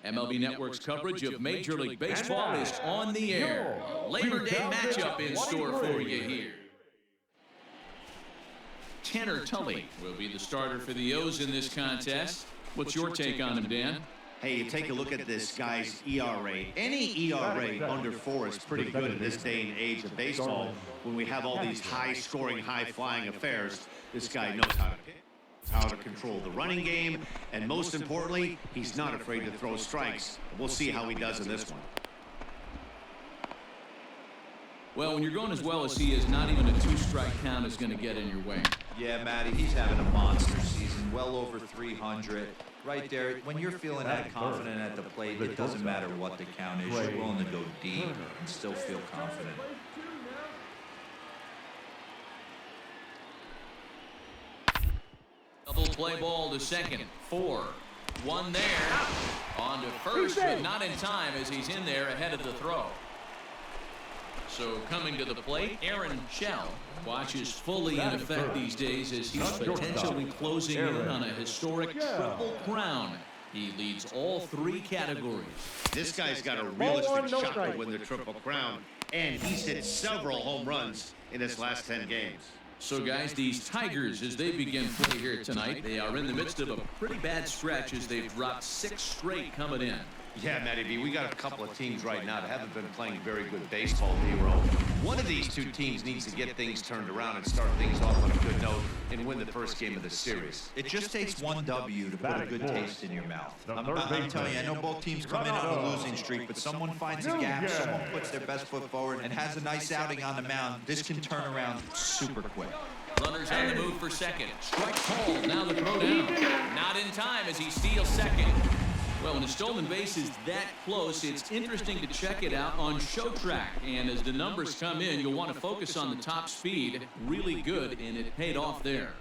MLB Network's coverage of Major League Baseball is on the air. Labor Day matchup in store for you here. Tanner Tully will be the starter for the O's in this contest. What's your take on him, Dan? Hey, you take a look at this guy's ERA. Any ERA under 4 is pretty good in this day and age of baseball when we have all these high-scoring, high-flying affairs. This guy knows how to pitch, how to control the running game, and most importantly, he's not afraid to throw strikes. We'll see how he does in this one. Well, when you're going as well as he is, not even a 2-strike count is going to get in your way. Yeah, Matty, he's having a monster season, well over 300. Right there, when you're feeling that confident at the plate, it doesn't matter what the count is. You're willing to go deep and still feel confident. Double play ball to second. 4. 1 there. On to first, but not in time as he's in there ahead of the throw. So coming to the plate, Aaron Shell watches fully in effect these days as he's potentially closing in on a historic triple crown. He leads all 3 categories. This guy's got a realistic shot to win the triple crown, and he's hit several home runs in his last 10 games. So guys, these Tigers, as they begin play here tonight, they are in the midst of a pretty bad stretch as they've dropped 6 straight coming in. Yeah, Matty B, we got a couple of teams right now that haven't been playing very good baseball, D-Roll. One of these 2 teams needs to get things turned around and start things off on a good note and win the first game of the series. It just takes one W to put a good taste in your mouth. I'm telling you, I know both teams come in on a losing streak, but someone finds a gap, someone puts their best foot forward, and has a nice outing on the mound. This can turn around super quick. Runners on the move for second. Strike called. Now the throw down. Not in time as he steals second. Well, when a stolen base is that close, it's interesting to check it out on Show Track. And as the numbers come in, you'll want to focus on the top speed. Really good, and it paid off there.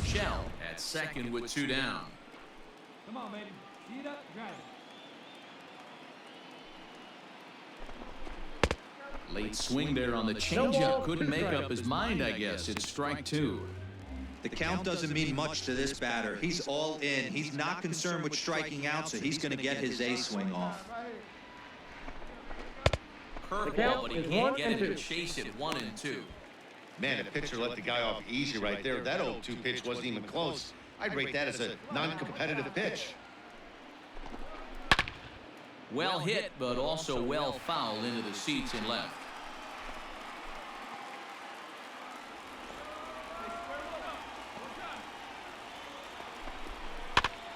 Shell at second with 2 down. Come on, baby. Speed up, drive it. Late swing there on the changeup. Couldn't make up his mind, I guess. It's strike 2. The count doesn't mean much to this batter. He's all in. He's not concerned with striking out, so he's going to get his A swing off. Curveball, but he can't get him to chase it 1 and 2. Man, the pitcher let the guy off easy right there. That 0-2 pitch wasn't even close. I'd rate that as a non-competitive pitch. Well hit, but also well fouled into the seats and left.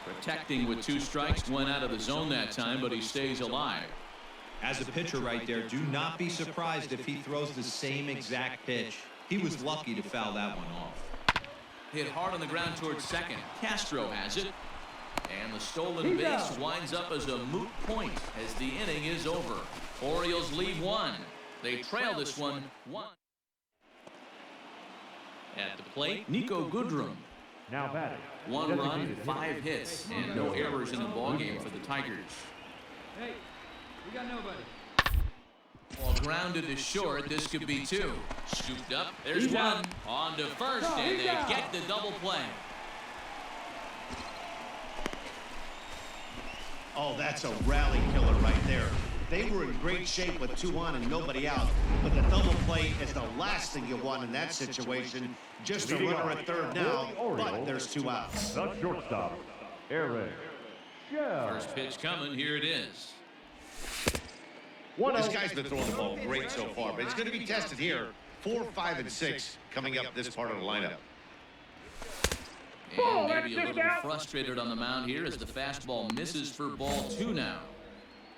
Protecting with 2 strikes, went out of the zone that time, but he stays alive. As a pitcher right there, do not be surprised if he throws the same exact pitch. He was lucky to foul that one off. Hit hard on the ground towards second. Castro has it. And the stolen base winds up as a moot point as the inning is over. Orioles lead 1. They trail this one 1. At the plate, Nico Goodrum. Now batting. 1 run, 5 hits, and no errors in the ballgame for the Tigers. Hey, we got nobody. Ball grounded to short. This could be 2. Scooped up. There's 1. On to first, and they get the double play. Oh, that's a rally killer right there. They were in great shape with 2 on and nobody out, but the double play is the last thing you want in that situation. Just a runner at third now, but there's 2 outs. The shortstop, Aaron Shell. First pitch coming. Here it is. This guy's been throwing the ball great so far, but he's going to be tested here. 4, 5, and 6 coming up this part of the lineup. And maybe a little frustrated on the mound here as the fastball misses for ball 2 now.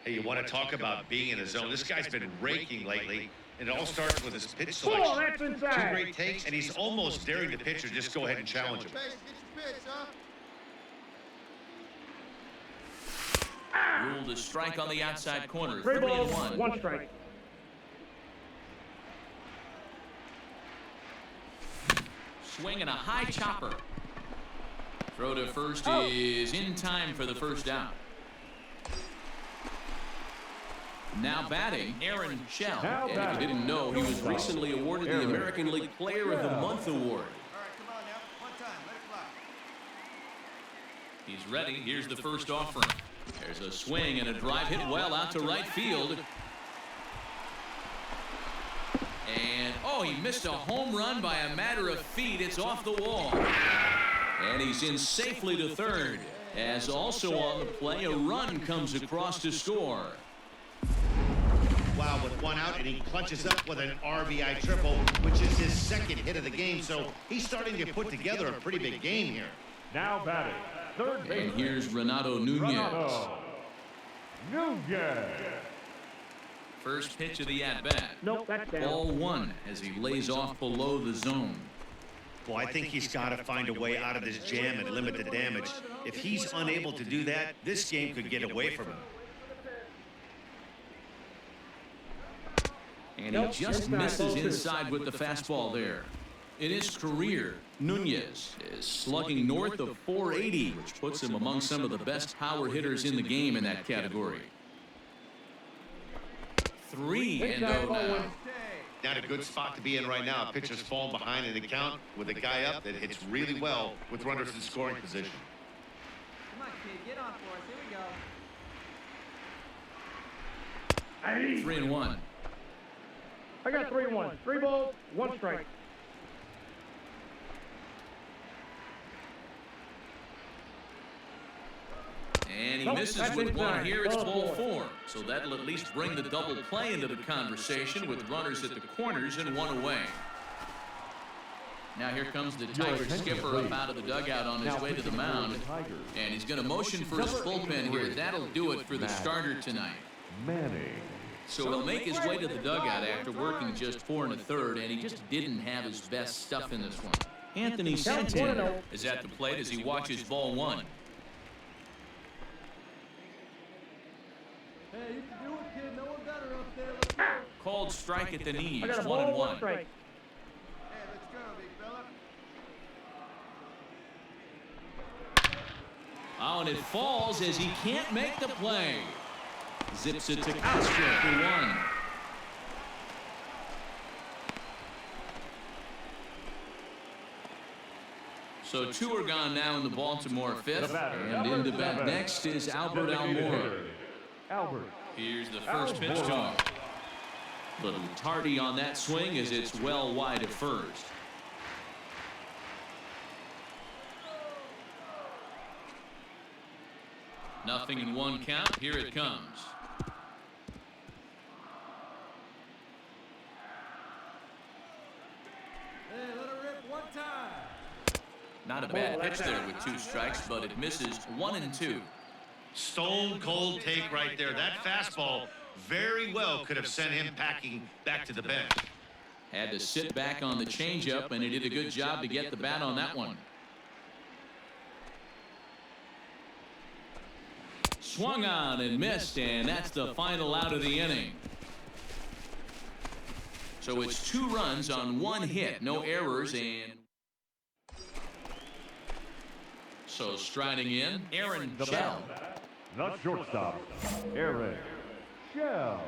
Hey, you want to talk about being in a zone? This guy's been raking lately, and it all starts with his pitch selection. 2 great takes, and he's almost daring the pitcher just go ahead and challenge him. Ruled a strike on the outside corner. 3 balls, 3-1. 1 strike. Swinging a high chopper. Throw to first is in time for the first down. Now batting, Aaron Shell. And if you didn't know, he was recently awarded the American League Player of the Month award. He's ready. Here's the first offering. There's a swing and a drive hit well out to right field. And, oh, he missed a home run by a matter of feet. It's off the wall. And he's in safely to third. As also on the play, a run comes across to score. Wow, with one out, and he clutches up with an RBI triple, which is his second hit of the game. So he's starting to put together a pretty big game here. Now batting, third base. And here's Renato Nunez. Nunez. First pitch of the at-bat. Nope, that's down. Ball one as he lays off below the zone. Well, I think he's got to find a way out of this jam and limit the damage. If he's unable to do that, this game could get away from him. And he just misses inside with the fastball there. In his career, Nunez is slugging north of 480, which puts him among some of the best power hitters in the game in that category. 3-0 now. Not a good spot to be in right now. Pitcher's falling behind in the count with a guy up that hits really well with runners in scoring position. Come on, kid, get on for us. Here we go. 3-1. I got 3-1. 3 balls, 1 strike. And he misses with one here. It's ball 4. So that'll at least bring the double play into the conversation with runners at the corners and 1 away. Now here comes the Tiger skipper up out of the dugout on his way to the mound. And he's going to motion for his bullpen here. That'll do it for the starter tonight. Manning. So he'll make his way to the dugout after working just 4 1/3, and he just didn't have his best stuff in this one. Anthony Santander is at the plate as he watches ball 1. Hey, you can do it, kid. No one better up there. Let's go. Called strike at the knees, I got a 1 ball, 1 1. strike. Hey, let's go, big fella. Oh, and it falls as he can't make the play. Zips it to Castro for 1. So 2 are gone now in the Baltimore 5th. And in the bat next is Albert Almora. Albert. Here's the first pitch to him. Little tardy on that swing as it's well wide at first. Nothing in 1 count. Here it comes. Hey, let her rip 1 time. Not a bad pitch there with 2 strikes, but it misses 1 and 2. Stone cold take right there. That fastball very well could have sent him packing back to the bench. Had to sit back on the changeup, and he did a good job to get the bat on that one. Swung on and missed, and that's the final out of the inning. So it's 2 runs on 1 hit, no errors, and so striding in, Aaron Shell. The shortstop, Aaron Shell.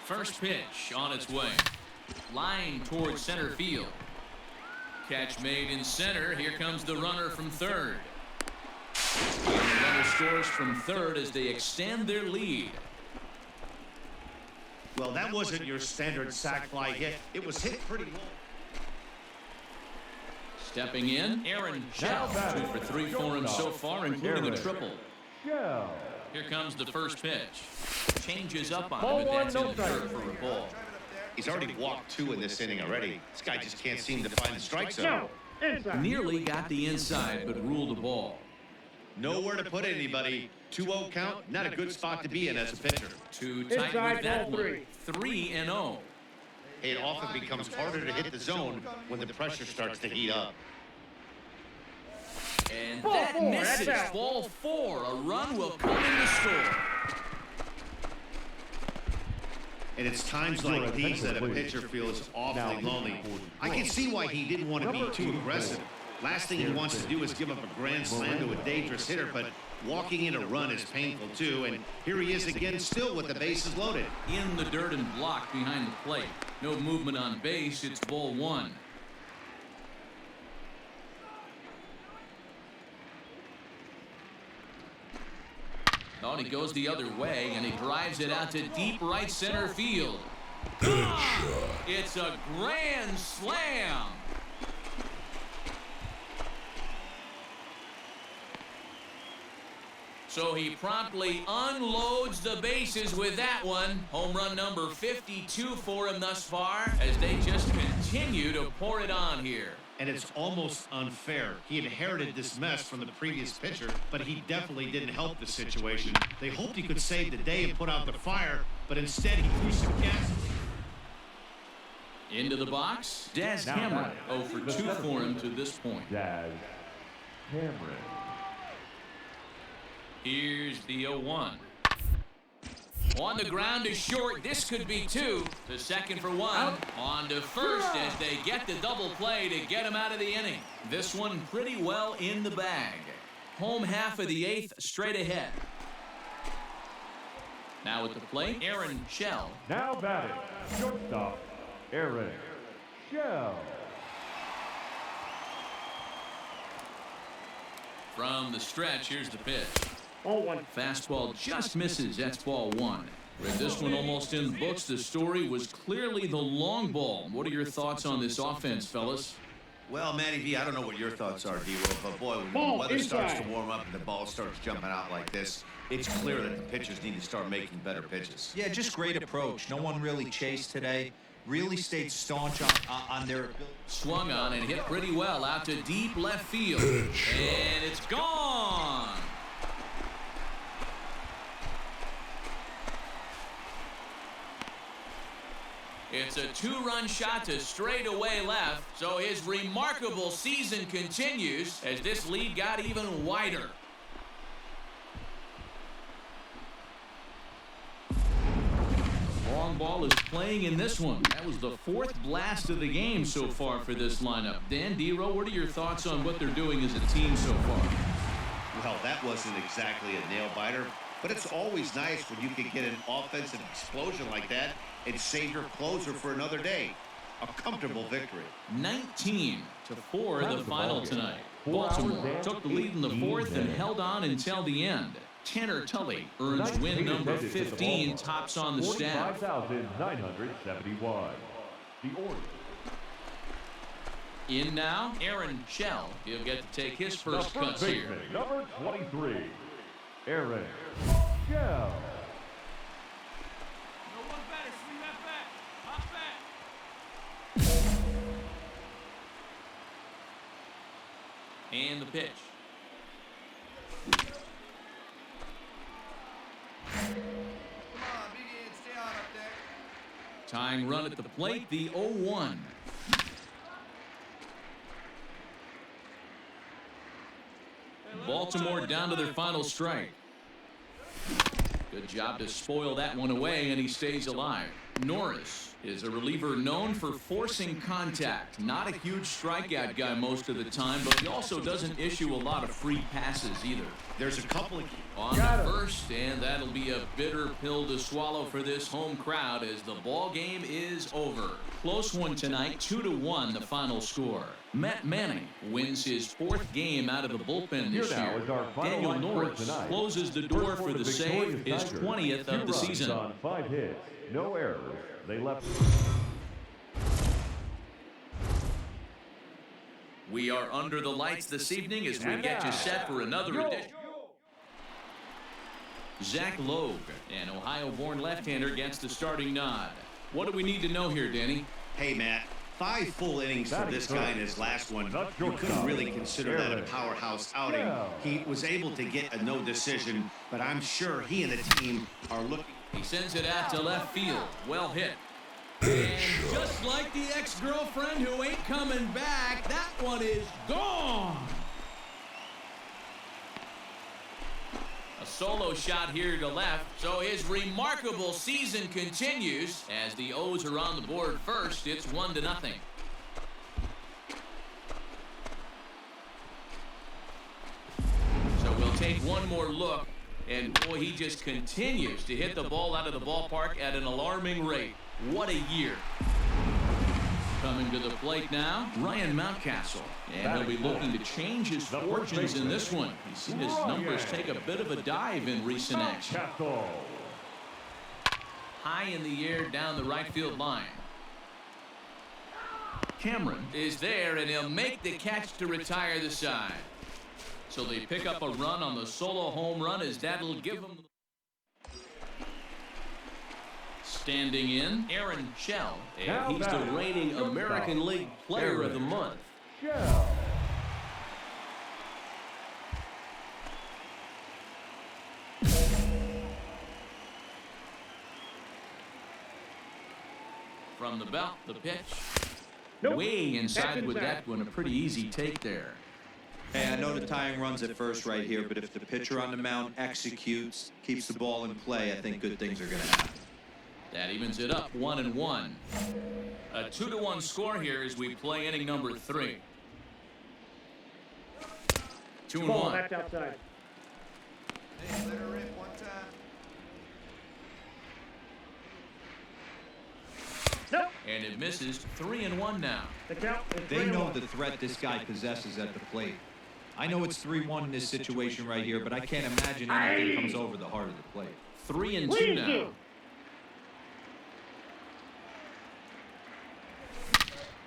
First pitch on its way. Line towards center field. Catch made in center. Here comes the runner from third. And the runner scores from third as they extend their lead. Well, that wasn't your standard sac fly hit. It was hit pretty low. Stepping in, Aaron Shell. 2 for 3 for him so far, including a triple. Shell. Here comes the first pitch. Changes up on Ball him, and 1, that's no in the dirt strike. for a ball. He's already walked 2 in this inning already. This guy just can't seem to find the strike zone. No, inside. Nearly got the inside, but ruled a ball. Nowhere to put anybody. 2-0 count, not a good spot to be in as a pitcher. Too tight Inside, with that ball one. 3-0. It often becomes harder to hit the zone when the pressure starts to heat up. And Ball that 4, misses. that's out. Ball 4. A run will come in to score. And it's times like these that a pitcher feels awfully lonely. I can see why he didn't want to be too aggressive. Last thing he wants to do is give up a grand slam to a dangerous hitter, but walking in a run is painful too. And here he is again, still with the bases loaded. In the dirt and blocked behind the plate. No movement on base. It's ball 1. Oh, and he goes the other way, and he drives it out to deep right center field. It's a grand slam. So he promptly unloads the bases with that one. Home run number 52 for him thus far as they just continue to pour it on here. And it's almost unfair. He inherited this mess from the previous pitcher, but he definitely didn't help the situation. They hoped he could save the day and put out the fire, but instead he threw some gas. Into the box, Daz Cameron. 0 for 2 for him to this point. Daz Cameron. Here's the 0-1. On the ground is short. This could be 2. To second for 1. On to first as they get the double play to get him out of the inning. This one pretty well in the bag. Home half of the 8th straight ahead. Now at the plate, Aaron Shell. Now batting, shortstop, Aaron Shell. From the stretch, here's the pitch. 0-1. Fastball just misses. That's ball 1. With this one almost in the books, the story was clearly the long ball. What are your thoughts on this offense, fellas? Well, Matty V, I don't know what your thoughts are, D-Roll, but boy, when the weather starts to warm up and the ball starts jumping out like this, it's clear that the pitchers need to start making better pitches. Yeah, just great approach. No one really chased today. Really stayed staunch on their ability. Swung on and hit pretty well out to deep left field. And it's gone. It's a 2-run shot to straightaway left, so his remarkable season continues as this lead got even wider. Long ball is playing in this one. That was the 4th blast of the game so far for this lineup. Dan, D-Row, what are your thoughts on what they're doing as a team so far? Well, that wasn't exactly a nail-biter, but it's always nice when you can get an offensive explosion like that and save your closer for another day. A comfortable victory. 19-4 the final tonight. Baltimore took the lead in the 4th and held on until the end. Tanner Tully earns win number 15, tops on the staff. 45,971. The Orioles. In now, Aaron Shell. He'll get to take his first cuts here. Number 23, Aaron Shell. No one better. Swing that back. Hop back. And the pitch. Come on, big in. Stay on up there. Tying run at the plate, the 0-1. Baltimore down to their final strike. Good job to spoil that one away, and he stays alive. Norris is a reliever known for forcing contact. Not a huge strikeout guy most of the time, but he also doesn't issue a lot of free passes either. There's a couple of... On the first, and that'll be a bitter pill to swallow for this home crowd as the ball game is over. Close one tonight, 2-1 the final score. Matt Manning wins his 4th game out of the bullpen this year. Daniel Norris closes the door for the save, his 20th of the season. On 5 hits, no errors. They left. We are under the lights this evening as we get you set for another edition. Zach Logue, an Ohio-born left-hander, gets the starting nod. What do we need to know here, Danny? Hey, Matt, 5 full innings for this guy in his last one. You couldn't really consider that a powerhouse outing. He was able to get a no decision, but I'm sure he and the team are looking. He sends it out to left field. Well hit. And just like the ex-girlfriend who ain't coming back, that one is gone. A solo shot here to left, so his remarkable season continues as the O's are on the board first. It's 1-0. So we'll take one more look, and boy, he just continues to hit the ball out of the ballpark at an alarming rate. What a year. Coming to the plate now, Ryan Mountcastle. And he'll be looking to change his fortunes in this one. He's seen his numbers take a bit of a dive in recent action. High in the air down the right field line. Cameron is there, and he'll make the catch to retire the side. So they pick up a run on the solo home run, as that'll give them. Standing in, Aaron Shell, and he's the reigning American League Player of the Month. From the belt, the pitch. Way inside with that one, a pretty easy take there. Hey, I know the tying run's at first right here, but if the pitcher on the mound executes, keeps the ball in play, I think good things are going to happen. That evens it up 1-1. A 2-1 score here as we play inning number 3. 2-1. Back outside. Hey, let her rip one time. Nope. And it misses. 3-1 now. The count is They know 3-1. the threat this guy possesses at the plate. I know it's 3-1 in this situation right here, but I can't imagine anything comes over the heart of the plate. 3-2 now.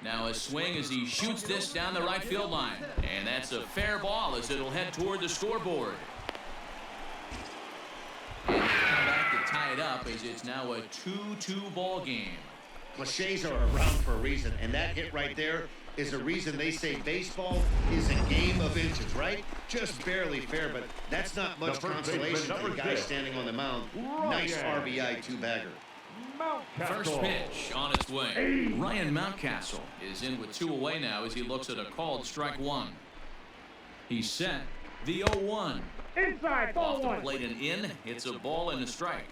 Now a swing as he shoots this down the right field line. And that's a fair ball as it'll head toward the scoreboard. And they come back to tie it up as it's now a 2-2 ball game. Cliches are around for a reason, and that hit right there is the reason they say baseball is a game of inches, right? Just barely fair, but that's not much consolation for the guy standing on the mound. Nice RBI two-bagger. First pitch on its way. Ryan Mountcastle is in with 2 away now as he looks at a called strike 1. He's set. The 0-1. Inside, ball Off the 1. plate and in. It's a ball and a strike.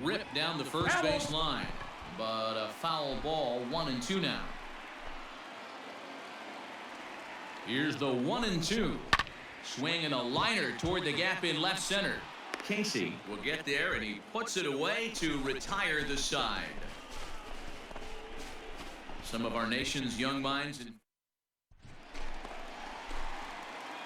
Ripped down the first base line, but a foul ball. 1-2 now. Here's the 1-2. Swing and a liner toward the gap in left center. Casey will get there, and he puts it away to retire the side. Some of our nation's young minds.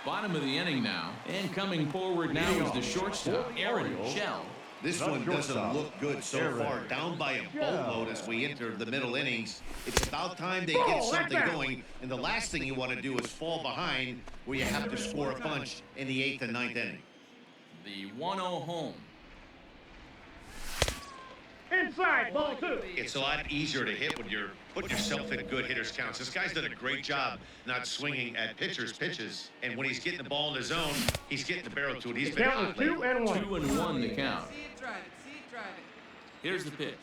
Bottom of the inning now, and coming forward now is the shortstop, Aaron Shell. This one doesn't look good so far. Down by a boatload as we enter the middle innings. It's about time they get something going. And the last thing you want to do is fall behind where you have to score a bunch in the 8th and 9th inning. The 1-0 home. Inside, ball 2. It's a lot easier to hit when you're putting yourself in good hitters' counts. This guy's done a great job not swinging at pitchers' pitches. And when he's getting the ball in the zone, he's getting the barrel to it. He's been hot lately. 2-1. 2-1 the count. See it, drive it. See it, drive it. Here's the pitch.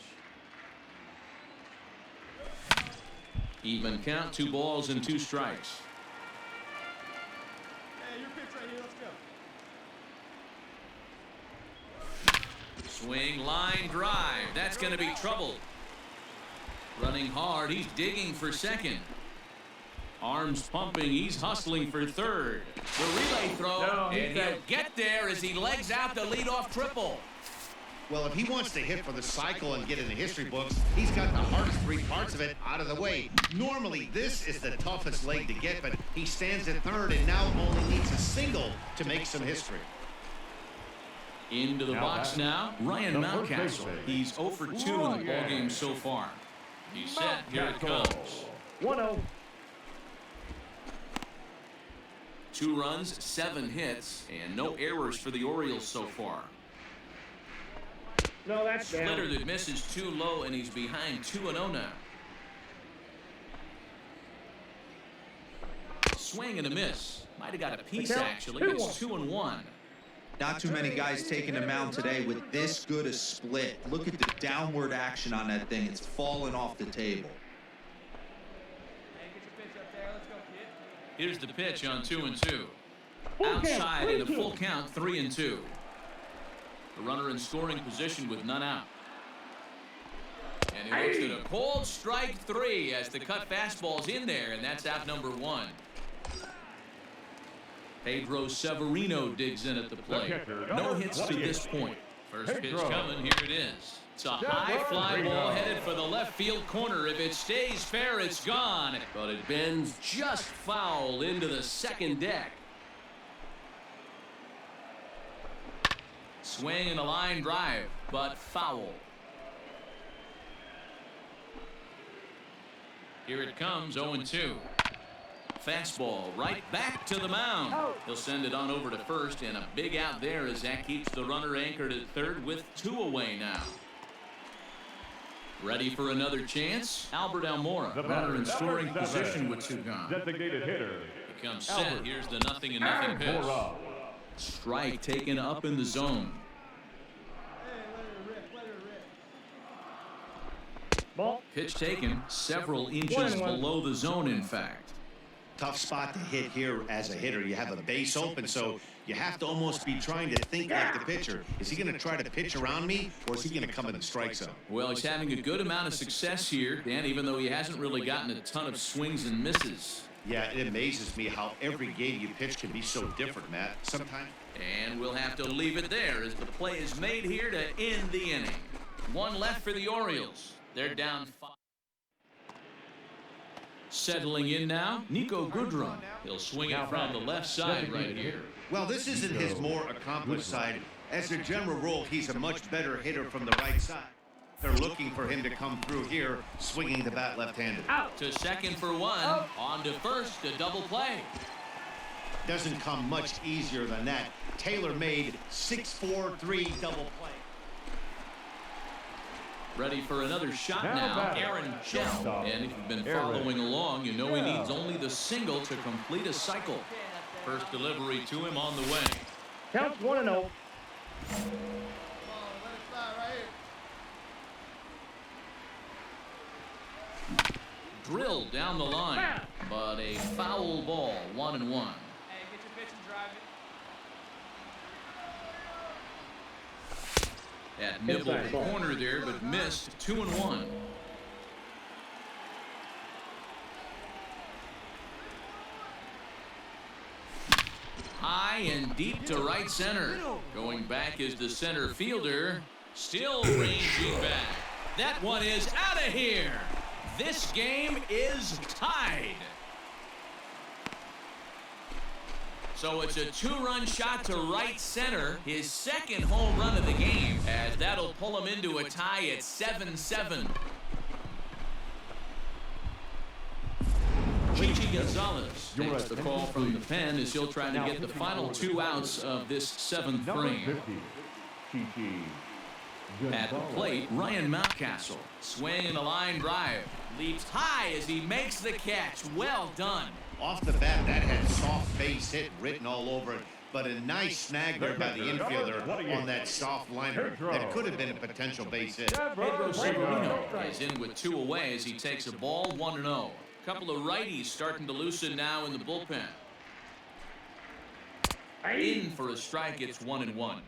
Even count, 2 balls and 2 strikes. Hey, your pitch right here. Let's go. Swing, line, drive. That's going to be trouble. Running hard. He's digging for second. Arms pumping. He's hustling for third. The relay throw, and he'll get there as he legs out the leadoff triple. Well, if he wants to hit for the cycle and get in the history books, he's got the hardest 3 parts of it out of the way. Normally, this is the toughest leg to get, but he stands at third and now only needs a single to make some history. Into the box now, Ryan Mountcastle. He's 0 for 2 in the ballgame so far. He's set. Here it comes. 1-0. 2 runs, 7 hits, and no errors for the Orioles so far. No, that's Splitter down. that misses too low, and he's behind 2-0 now. Swing and a miss. Might have got a piece, actually. It's 2-1. Not too many guys taking the mound today with this good a split. Look at the downward action on that thing. It's falling off the table. Hey, get your pitch up there. Let's go, kid. Here's the pitch on 2-2. Outside in a full count, 3-2. The runner in scoring position with none out. And he looks at a cold strike 3 as the cut fastball's in there, and that's out number 1. Pedro Severino digs in at the plate. No hits to this point. First pitch coming, here it is. It's a high fly ball headed for the left field corner. If it stays fair, it's gone. But it bends just foul into the second deck. Swing and a line drive, but foul. Here it comes, 0-2. Fastball right back to the mound. He'll send it on over to first, and a big out there as that keeps the runner anchored at third with 2 away now. Ready for another chance? Albert Almora, runner in scoring position with 2 gone. Designated hitter. He comes set. Here's the 0-0 pitch. Strike taken up in the zone. Ball. Pitch taken several inches below the zone, in fact. Tough spot to hit here as a hitter. You have a base open, so you have to almost be trying to think like the pitcher. Is he going to try to pitch around me, or is he going to come in the strike zone? Well, he's having a good amount of success here, Dan, even though he hasn't really gotten a ton of swings and misses. Yeah, it amazes me how every game you pitch can be so different, Matt. Sometimes. And we'll have to leave it there as the play is made here to end the inning. 1 left for the Orioles. They're down 5. Settling in now, Nico Goodrum. He'll swing it from the left side right here. Well, this isn't his more accomplished side. As a general rule, he's a much better hitter from the right side. They're looking for him to come through here, swinging the bat left-handed. Out to second for 1. On to first, a double play. Doesn't come much easier than that. Tailor-made 6-4-3 double play. Ready for another shot now, Aaron Shell. And if you've been following along, you know he needs only the single to complete a cycle. First delivery to him on the way. Counts 1-0. Drilled down the line, but a foul ball, 1-1. Hey, get your pitch and drive it. That nibbled the corner there, but missed. 2-1. High and deep to right center. Going back is the center fielder. Still ranging back. That one is out of here. This game is tied. So it's a 2-run shot to right center, his second home run of the game, as that'll pull him into a tie at 7-7. Chichi Gonzalez takes the call from the pen as he'll try to get the final 2 outs of this 7th frame. At the plate, Ryan Mountcastle. Swing and a line drive. Leaps high as he makes the catch. Well done. Off the bat, that had soft base hit written all over it, but a nice snag there by the infielder on that soft liner that could have been a potential base hit. Pedro Severino is in with 2 away as he takes a ball, 1-0. Couple of righties starting to loosen now in the bullpen. In for a strike, it's 1-1.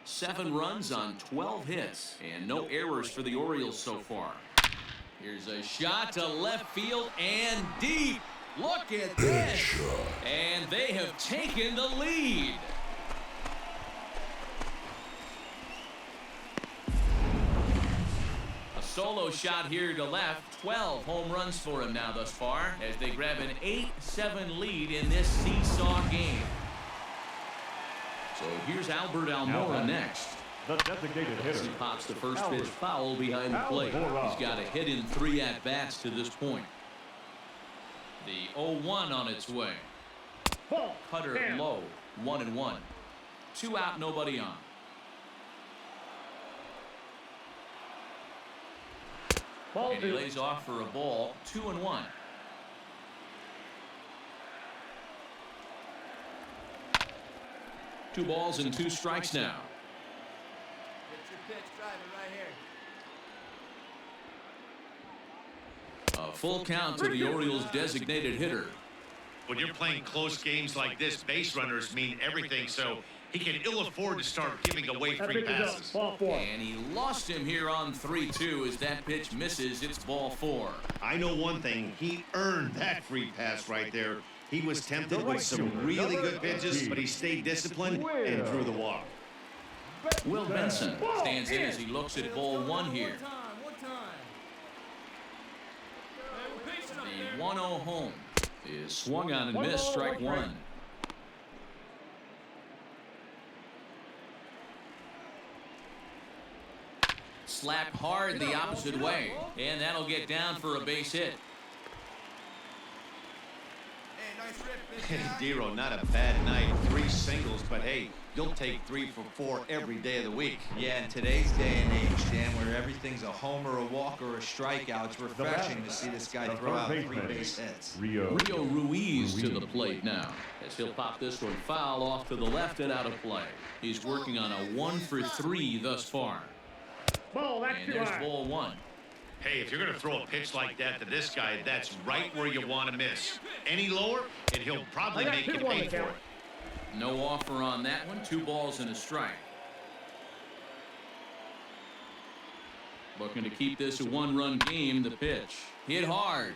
7 runs on 12 hits and no errors for the Orioles so far. Here's a shot to left field and deep. Look at this. And they have taken the lead. A solo shot here to left. 12 home runs for him now thus far as they grab an 8-7 lead in this seesaw game. So here's Albert Almora next. The designated hitter. He pops the first pitch foul behind the plate. He's got a hit in 3 at-bats to this point. The 0-1 on its way. Cutter low, 1-1. 2 out, nobody on. And he lays off for a ball, 2-1. Two balls and 2 strikes now. Get your pitch, drive it right here. A full count to the Orioles' designated hitter. When you're playing close games like this, base runners mean everything, so he can ill afford to start giving away free passes. And he lost him here on 3-2 as that pitch misses. It's ball 4. I know one thing. He earned that free pass right there. He was tempted with some really good pitches, but he stayed disciplined and drew the walk. Will Benson stands in as he looks at ball one here. One time. Hey, we're pacing up there. The 1-0 home is swung on and missed, strike one. Slapped hard the opposite way, and that'll get down for a base hit. Hey, nice rip, big guy. Dero, not a bad night. 3 singles, but hey, you'll take 3 for 4 every day of the week. Yeah, in today's day and age, Dan, where everything's a homer, a walk, or a strikeout, it's refreshing to see this guy throw out 3 base hits. Rio Ruiz to the plate now, as he'll pop this one foul off to the left and out of play. He's working on a 1 for 3 thus far. Ball, that's And too there's high. ball one. Hey, if you're going to throw a pitch like that to this guy, that's right where you want to miss. Any lower, and he'll probably make you pay for it. No offer on that one. 2 balls and a strike. Looking to keep this a 1-run game. The pitch hit hard,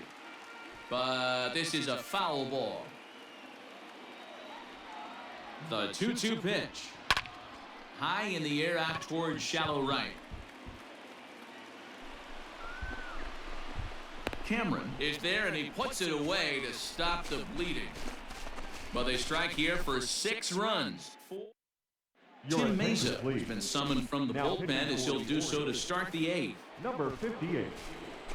but this is a foul ball. The 2-2 pitch, high in the air out towards shallow right. Cameron is there, and he puts it away to stop the bleeding. But they strike here for 6 runs. Tim Mesa has been summoned from the bullpen, as he'll do so to start the 8th. Number 58.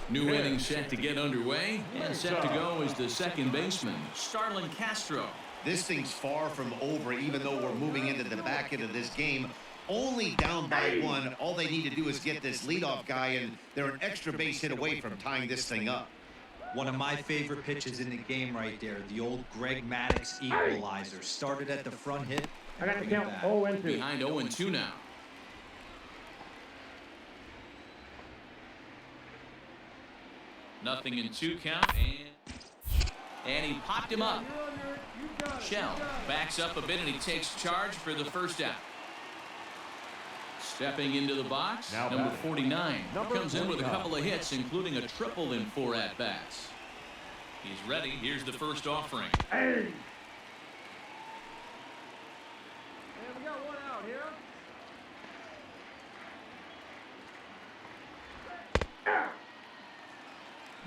New inning set to get underway, and set to go is the second baseman, Starlin Castro. This thing's far from over, even though we're moving into the back end of this game. Only down by 1. All they need to do is get this leadoff guy, and they're an extra base hit away from tying this thing up. One of my favorite pitches in the game right there, the old Greg Maddux equalizer. Started at the front hit. I got to bring it count back. 0-2. Behind 0-2 now. Nothing in 2 count, and he popped him up. Shell backs up a bit, and he takes charge for the first out. Stepping into the box, Now number batting. 49 Number comes in with a 49. couple of hits, including a triple in 4 at-bats. He's ready. Here's the first offering. Hey! Hey, we got one out here.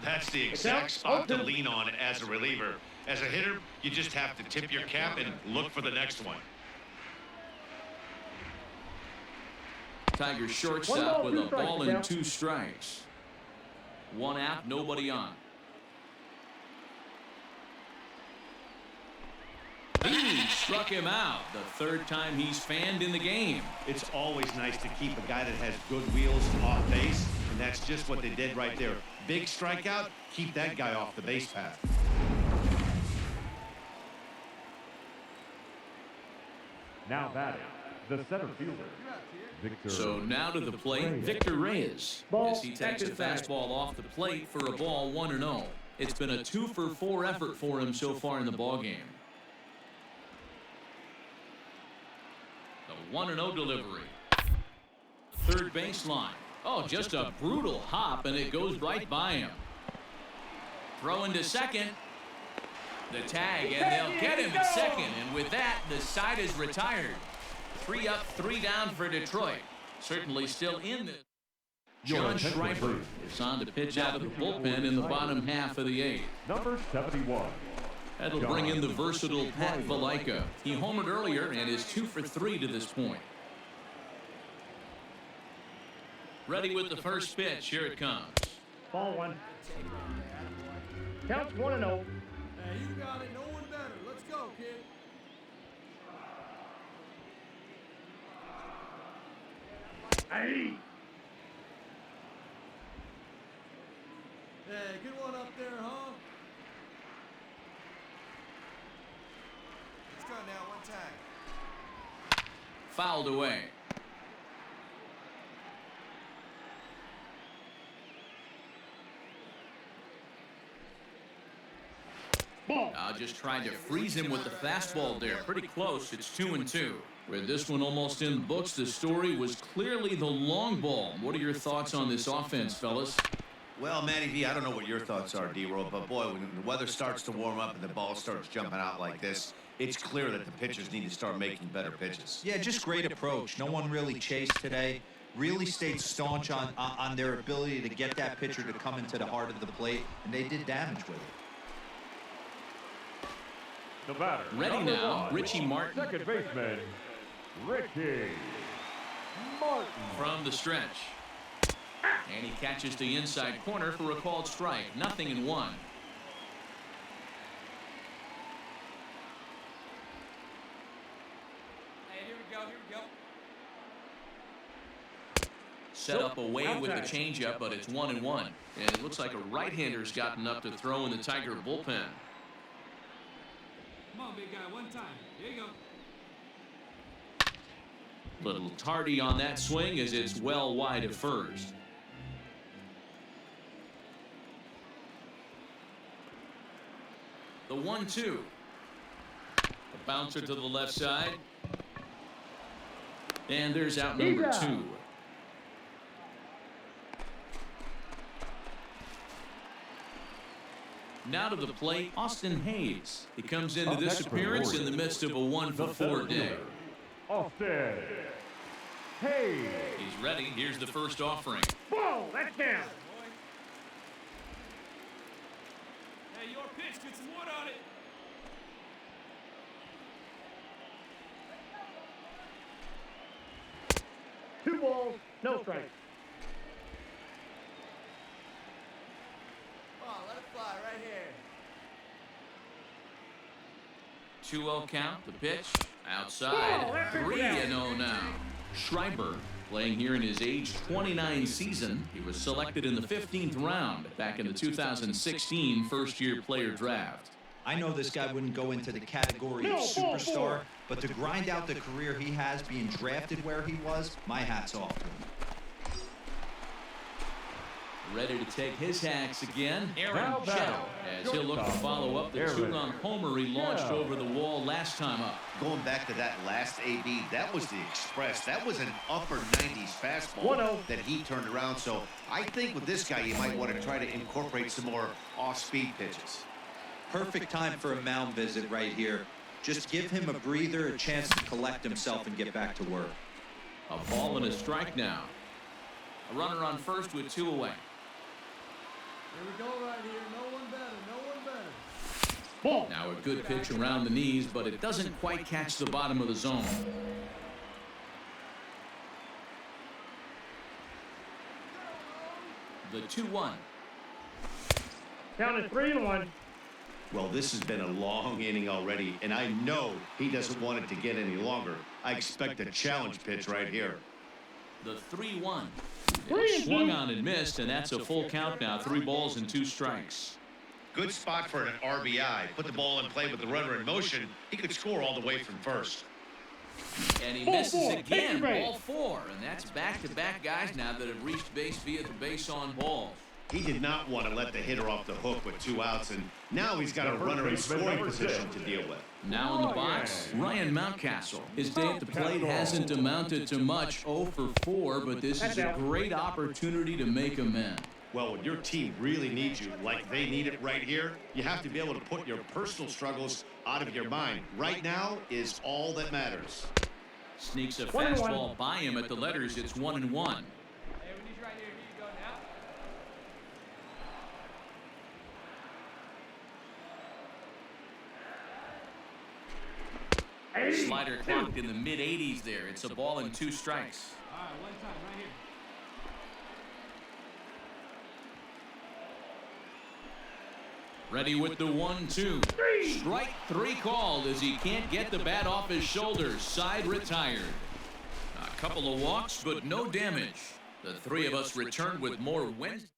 That's the exact spot to lean on as a reliever. As a hitter, you just have to tip your cap and look for the next one. Tiger shortstop with a ball and 2 strikes. 1 out, nobody on. He struck him out the 3rd time he's fanned in the game. It's always nice to keep a guy that has good wheels off base, and that's just what they did right there. Big strikeout, keep that guy off the base path. Now batting, the center fielder, Victor. So now to the plate, Victor Reyes, as he takes a fastball off the plate for a ball 1-0. It's been a 2 for 4 effort for him so far in the ballgame. The 1-0 delivery. The 3rd baseline. Oh, just a brutal hop, and it goes right by him. Throw into second. The tag, and they'll get him at second. And with that, the side is retired. 3 up, 3 down for Detroit. Certainly still in this. John Schreiber is on to pitch out of the bullpen in the bottom half of the 8th. Number 71. That'll bring in the versatile Pat Valaika. He homered earlier and is 2 for 3 to this point. Ready with the first pitch. Here it comes. Ball 1. Counts 1-0. Hey, you got it. No one better. Let's go, kid. Hey! Hey, good one up there, huh? Let's go now. One tag. Fouled away. Now just trying to freeze him with the fastball there. Pretty close. It's 2-2. With this one almost in the books, the story was clearly the long ball. What are your thoughts on this offense, fellas? Well, Matty V, I don't know what your thoughts are, D-Roll, but boy, when the weather starts to warm up and the ball starts jumping out like this, it's clear that the pitchers need to start making better pitches. Yeah, just great approach. No one really chased today. Really stayed staunch on their ability to get that pitcher to come into the heart of the plate, and they did damage with it. The batter. Ready number now, 1, Richie Martin. Second baseman, Richie Martin. From the stretch. And he catches the inside corner for a called strike. 0-1. Hey, here we go, here we go. Set up away with the changeup, but it's 1-1. And it looks like a right-hander's gotten up to throw in the Tiger bullpen. Come on, big guy, one time. Here you go. Little tardy on that swing as it's well wide of first. The 1-2. A bouncer to the left side. And there's out number 2. Now to the plate, Austin Hayes. He comes into this appearance in the midst of a 1-for-4 day. Austin Hayes. He's ready. Here's the first offering. Whoa, that's down. Hey, your pitch, get some wood on it. Two balls, no strikes. Come on, let it fly right here. 2-0 count, the pitch, outside, 3-0 now. Schreiber, playing here in his age 29 season. He was selected in the 15th round back in the 2016 first-year player draft. I know this guy wouldn't go into the category of superstar, but to grind out the career he has being drafted where he was, my hat's off to him. Ready to take his hacks again, Aaron Now Shell, back. as he'll look to follow up the Aaron 2-run homer he launched Shell. over the wall last time up. Going back to that last AB, that was the express. That was an upper 90s fastball 1-0. that he turned around. So I think with this guy, you might want to try to incorporate some more off-speed pitches. Perfect time for a mound visit right here. Just give him a breather, a chance to collect himself and get back to work. A ball and a strike now. A runner on first with 2 away. Here we go right here. No one better, no one better. Ball. Now a good pitch around the knees, but it doesn't quite catch the bottom of the zone. The 2-1. Count is 3-1. Well, this has been a long inning already, and I know he doesn't want it to get any longer. I expect a challenge pitch right here. The 3-1. 3-2. Swung on and missed, and that's a full count now. 3 balls and 2 strikes. Good spot for an RBI. Put the ball in play with the runner in motion. He could score all the way from first. And he Ball misses 4. again, Take your ball 4. And that's back-to-back guys now that have reached base via the base on balls. He did not want to let the hitter off the hook with 2 outs, and now he's got a runner in scoring position to deal with. Now in the box, Ryan Mountcastle. His day at the plate hasn't amounted to much, 0 for 4, but this is a great opportunity to make amends. Well, when your team really needs you, like they need it right here, you have to be able to put your personal struggles out of your mind. Right now is all that matters. Sneaks a 1-1. fastball by him at the letters. It's 1-1. Hey, we need you right here. Here you go now. Slider clocked in the mid-80s there. It's a ball and 2 strikes. All right, one time, right here. Ready with the 1-2. Strike 3 called as he can't get the bat off his shoulders. Side retired. A couple of walks, but no damage. The 3 of us return with more Wednesday.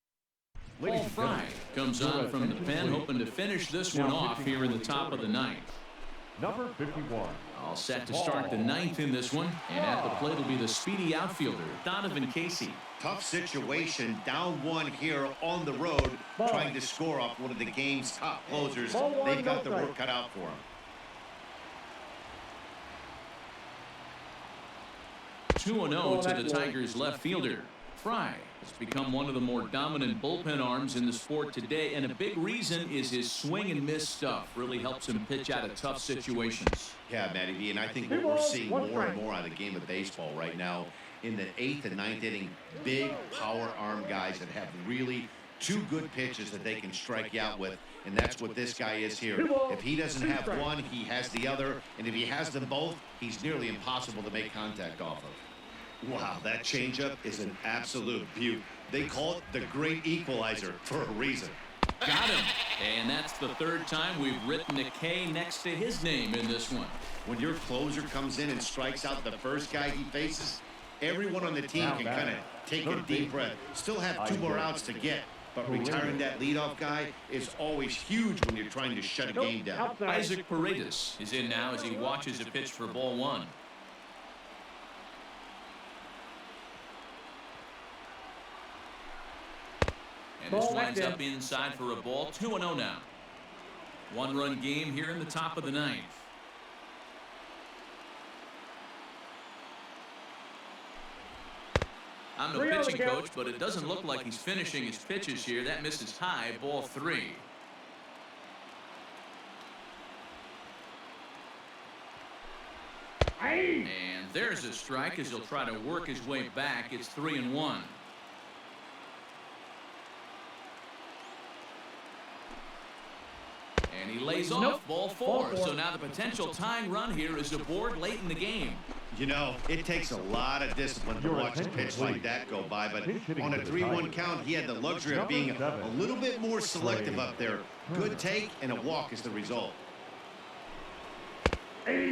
Paul Fry comes on from the pen, hoping to finish this one off here in the top of the 9th. Number 51. All set to start the 9th in this one. And at the plate will be the speedy outfielder, Donovan Casey. Tough situation, down 1 here on the road, trying to score off one of the game's top closers. They've got the work cut out for him. 2-0 to the Tigers left fielder. Fry has become one of the more dominant bullpen arms in the sport today, and a big reason is his swing and miss stuff. Really helps him pitch out of tough situations. Yeah, Matty V, and I think what we're seeing more and more out of the game of baseball right now, in the 8th and 9th inning, big power arm guys that have really two good pitches that they can strike you out with, and that's what this guy is here. If he doesn't have one, he has the other, and if he has them both, he's nearly impossible to make contact off of. Wow, that changeup is an absolute beaut. They call it the great equalizer for a reason. Got him. And that's the 3rd time we've written a K next to his name in this one. When your closer comes in and strikes out the first guy he faces, everyone on the team can kind of take a deep breath. Still have 2 more outs to get, but retiring that leadoff guy is always huge when you're trying to shut a game down. Isaac Paredes is in now as he watches a pitch for ball 1. And this winds up inside for a ball. 2-0 now. 1-run game here in the top of the 9th. I'm no pitching coach, but it doesn't look like he's finishing his pitches here. That misses high. Ball 3. And there's a strike as he'll try to work his way back. It's 3-1. And he lays off. Ball 4. So now the potential tying run here is aboard late in the game. You know, it takes a lot of discipline to watch a pitch like that go by, but on a 3-1 count, he had the luxury of being a little bit more selective up there. Good take and a walk is the result.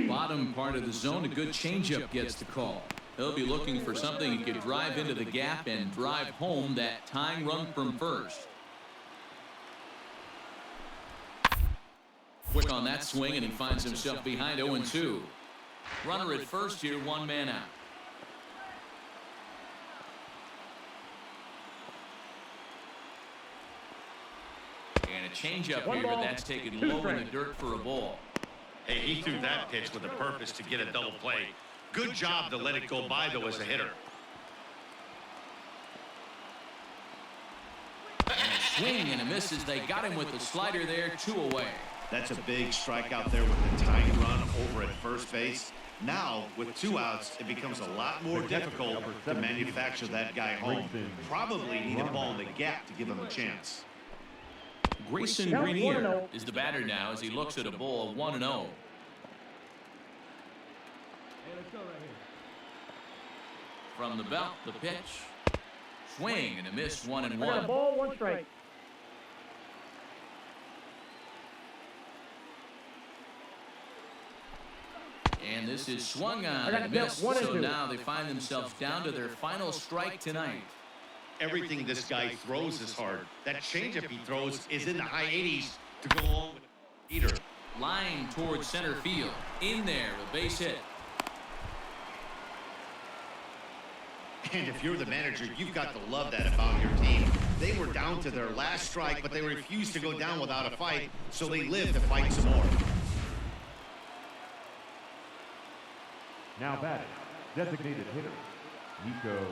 Bottom part of the zone, a good changeup gets the call. He'll be looking for something he could drive into the gap and drive home that tying run from first. Quick on that swing, and he finds himself behind 0-2. Runner at first here, 1 man out. And a changeup here, but that's taken low in the dirt for a ball. Hey, he threw that pitch with a purpose to get a double play. Good job to let it go by, though, as a hitter. And a swing and a miss as they got him with the slider there, 2 away. That's a big strike out there with the tying run over at first base. Now, with 2 outs, it becomes a lot more difficult to manufacture that guy home. Probably need a ball in the gap to give him a chance. Grayson Greenier is the batter now as he looks at a ball 1-0. Hey, let's go right here. From the belt, the pitch. Swing and a miss, 1-1. I got a ball, 1 strike. And this is swung on and missed. So now they find themselves down to their final strike tonight. Everything this guy throws is hard. That changeup he throws is in the high 80s to go along with the eater. Line towards center field. In there, a base hit. And if you're the manager, you've got to love that about your team. They were down to their last strike, but they refused to go down without a fight, so they lived to fight some more. Now batting, designated hitter, Nico.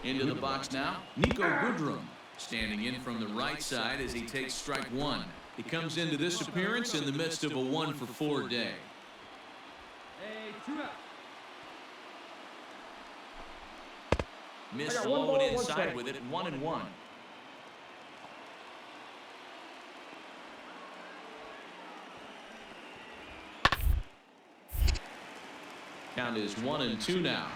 Into the box now, Nico Goodrum, standing in from the right side as he takes strike 1. He comes into this appearance in the midst of a 1-for-4 day. Hey, 2 out. Miss low and inside with it, 1-1. Count is 1-2 now.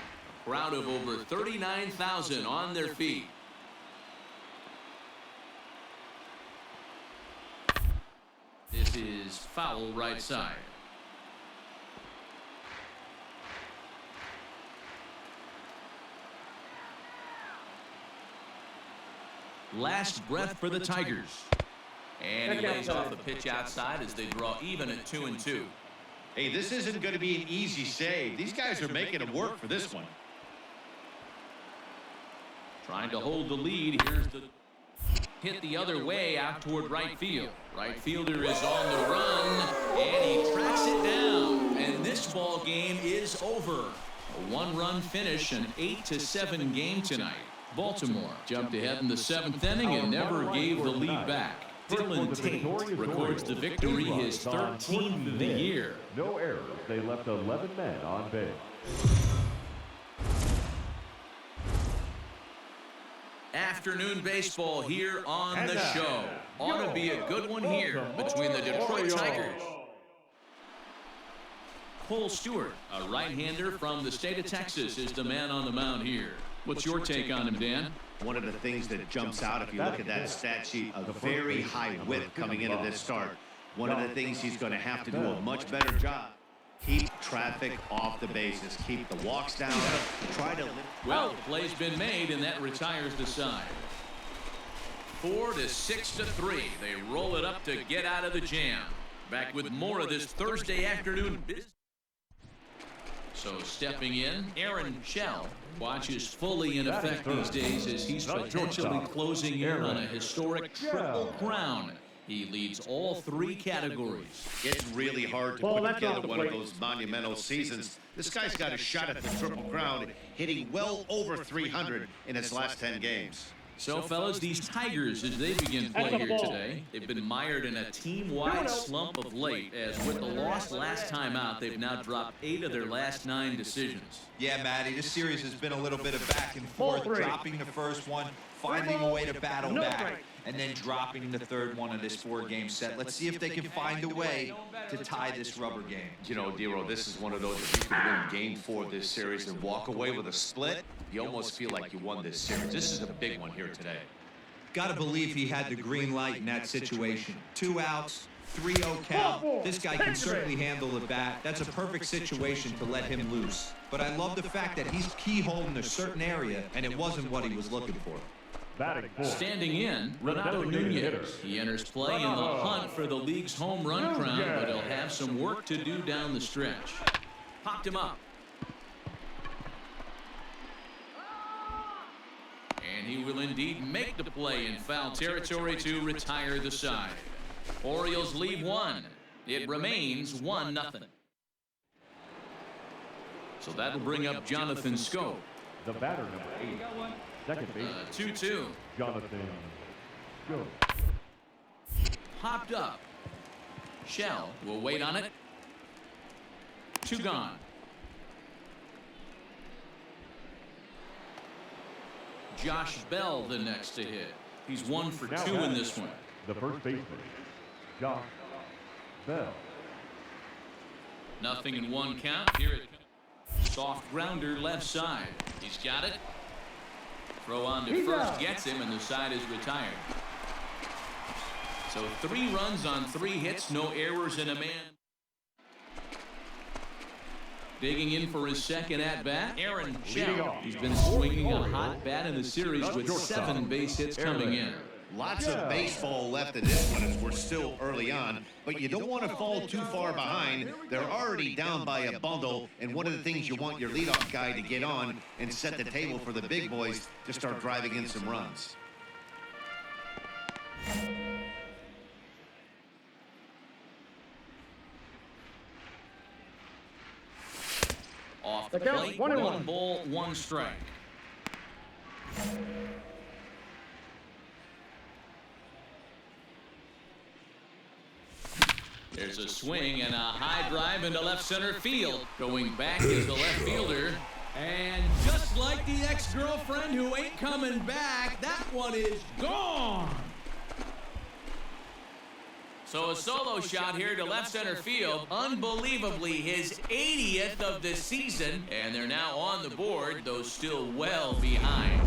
A crowd of over 39,000 on their feet. This is foul right side. Last breath for the Tigers. And he lays off the pitch outside as they draw even at 2-2. Hey, this isn't going to be an easy save. These guys are making it work for this one. Trying to hold the lead. Here's the hit the other way out toward right field. Right fielder is on the run, and he tracks it down. And this ball game is over. A 1-run finish, an 8-7 game tonight. Baltimore jumped ahead in the 7th inning and never gave the lead back. Dylan Tate records the victory, his 13th of the year. No errors. They left 11 men on base. Afternoon baseball here on the show. Ought to be a good one here between the Detroit Tigers. Cole Stewart, a right-hander from the state of Texas, is the man on the mound here. What's your take on him, Dan? One of the things that jumps out, if you look at that stat sheet, a very high whip coming into this start. One of the things he's going to have to do a much better job. Keep traffic off the bases. Keep the walks down. Try to... Well, the play's been made, and that retires the side. 4 to 6 to 3. They roll it up to get out of the jam. Back with more of this Thursday afternoon business. So stepping in, Aaron Shell watches fully in effect these days as he's potentially closing in on a historic triple crown. He leads all 3 categories. It's really hard to put together one of those monumental seasons. This guy's got a shot at the triple crown, hitting well over 300 in his last 10 games. So, fellas, these Tigers, as they begin play here today, they've been mired in a team-wide slump of late, as with the loss last time out, they've now dropped 8 of their last 9 decisions. Yeah, Matty, this series has been a little bit of back and forth, dropping the first one, finding a way to battle back, and then dropping the third one of this 4-game set. Let's see if they can find a way to tie this rubber game. You know, Dero, this is one of those, if you can win game 4 of this series and walk away with a split, you almost feel like you won this series. This is a big one here today. Got to believe he had the green light in that situation. 2 outs, 3-0 count. This guy can certainly handle the bat. That's a perfect situation to let him loose. But I love the fact that he's keyholing a certain area, and it wasn't what he was looking for. Standing in, Renato Nunez. He enters play in the hunt for the league's home run crown, but he'll have some work to do down the stretch. Popped him up. And he will indeed make the play in foul territory to retire the side. Orioles leave 1. It remains 1-0. So that'll bring up Jonathan Scope. The batter, number 8. Second base. 2-2. Jonathan Scope. Popped up. Shell will wait on it. 2 gone. Josh Bell the next to hit. He's 1 for 2 in this one. The first baseman, Josh Bell. 0-1 count. Here it comes. Soft grounder left side. He's got it. Throw on to first gets him, and the side is retired. So 3 runs on 3 hits, no errors, and a man. Digging in for his second at-bat, Aaron Shell. He's been swinging a hot bat in the series with 7 base hits coming in. Lots of baseball left in this one as we're still early on, but you don't want to fall too far behind. They're already down by a bundle, and one of the things you want your leadoff guy to get on and set the table for the big boys to start driving in some runs. Off the plate, 1 ball, 1 strike. There's a swing and a high drive into left center field. Going back is the left fielder. And just like the ex-girlfriend who ain't coming back, that one is gone. So a solo shot here to left center field. Unbelievably, his 80th of the season. And they're now on the board, though still well behind.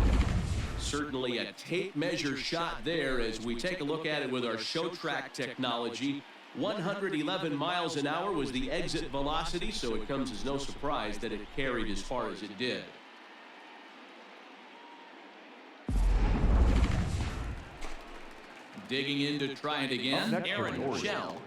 Certainly a tape measure shot there as we take a look at it with our show track technology. 111 miles an hour was the exit velocity, so it comes as no surprise that it carried as far as it did. Digging in to try it again, Aaron Shell.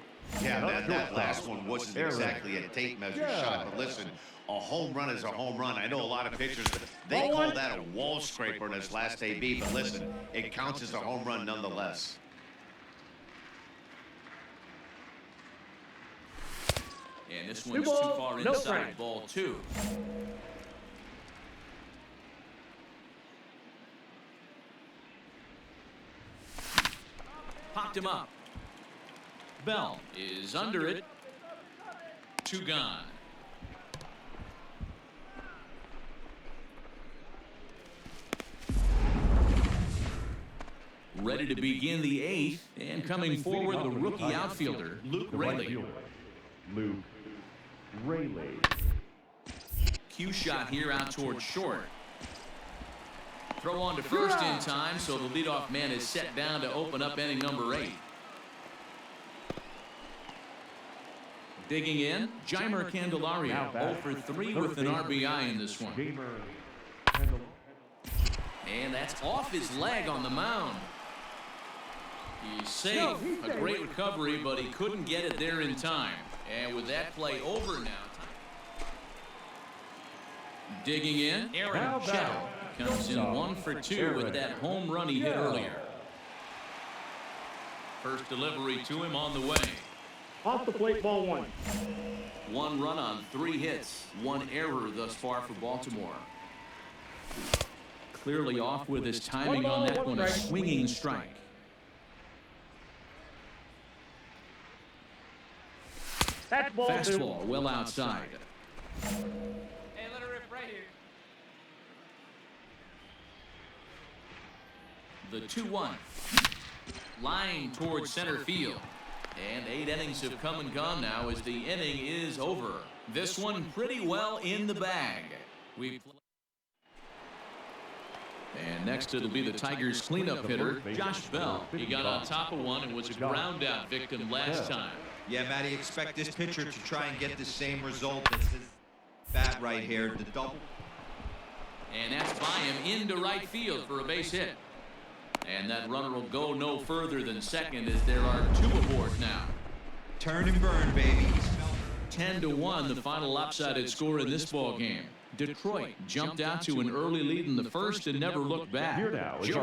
Yeah, that last one wasn't exactly a tape measure shot, but listen, a home run is a home run. I know a lot of pitchers, they call that a wall scraper in his last AB, but listen, it counts as a home run nonetheless. And this one's too far inside, ball 2. popped him up. Bell is under it. 2 gone. Ready to begin the 8th, and coming forward, the rookie outfielder, Luke Rayleigh. Luke Rayleigh. Cue shot here out towards short. Throw on to first in time, so the leadoff man is set down to open up inning number 8. Digging in, Jeimer Candelario, 0 for 3 with an RBI in this one. And that's off his leg on the mound. He's safe. A great recovery, but he couldn't get it there in time. And with that play over now. Digging in, Aaron Chow comes in 1 for 2 with that home run he hit earlier. First delivery to him on the way. Off the plate, ball 1. 1 run on 3 hits. 1 error thus far for Baltimore. Clearly off with his timing on that one. A swinging strike. That's ball 2. Fastball well outside. Hey, let her rip right here. The 2-1. Line towards center field. And 8 innings have come and gone now as the inning is over. This one pretty well in the bag. And next it'll be the Tigers cleanup hitter, Josh Bell. He got on top of one and was a ground out victim last time. Yeah, Matty, expect this pitcher to try and get the same result as his bat right here, the double. And that's by him into right field for a base hit. And that runner will go no further than second as there are 2 aboard now. Turn and burn, baby. 10-1, the final lopsided score in this ball game. Detroit jumped out to an early lead in the first and never looked back. Here now is Joey